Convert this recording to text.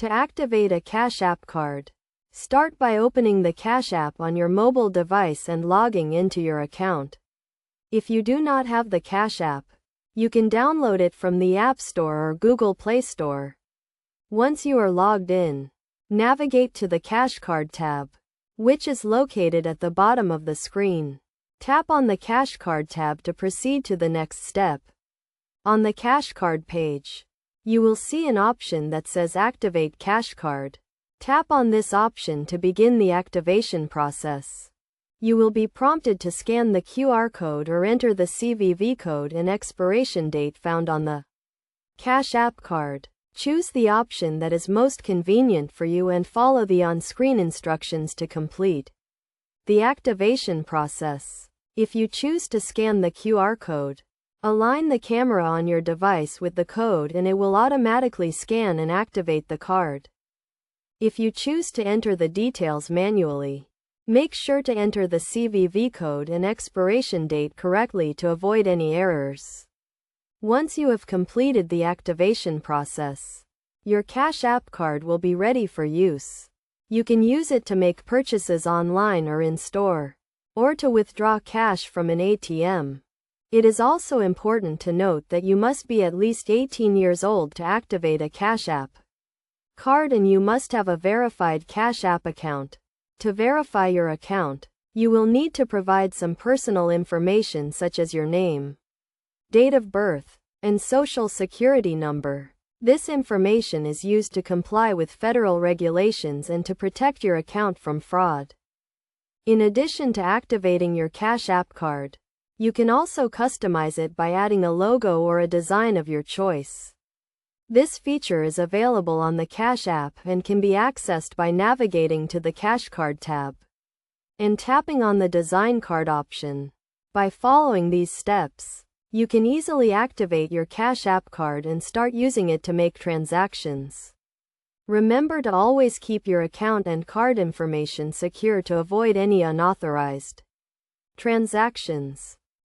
To activate a Cash App card, start by opening the Cash App on your mobile device and logging into your account. If you do not have the Cash App, you can download it from the App Store or Google Play Store. Once you are logged in, navigate to the Cash Card tab, which is located at the bottom of the screen. Tap on the Cash Card tab to proceed to the next step. On the Cash Card page, you will see an option that says Activate Cash Card. Tap on this option to begin the activation process. You will be prompted to scan the QR code or enter the CVV code and expiration date found on the Cash App card. Choose the option that is most convenient for you and follow the on-screen instructions to complete the activation process. If you choose to scan the QR code, align the camera on your device with the code and it will automatically scan and activate the card. If you choose to enter the details manually, make sure to enter the CVV code and expiration date correctly to avoid any errors. Once you have completed the activation process, your Cash App card will be ready for use. You can use it to make purchases online or in store, or to withdraw cash from an ATM. It is also important to note that you must be at least 18 years old to activate a Cash App card and you must have a verified Cash App account. To verify your account, you will need to provide some personal information such as your name, date of birth, and social security number. This information is used to comply with federal regulations and to protect your account from fraud. In addition to activating your Cash App card, you can also customize it by adding a logo or a design of your choice. This feature is available on the Cash App and can be accessed by navigating to the Cash Card tab and tapping on the Design Card option. By following these steps, you can easily activate your Cash App card and start using it to make transactions. Remember to always keep your account and card information secure to avoid any unauthorized transactions.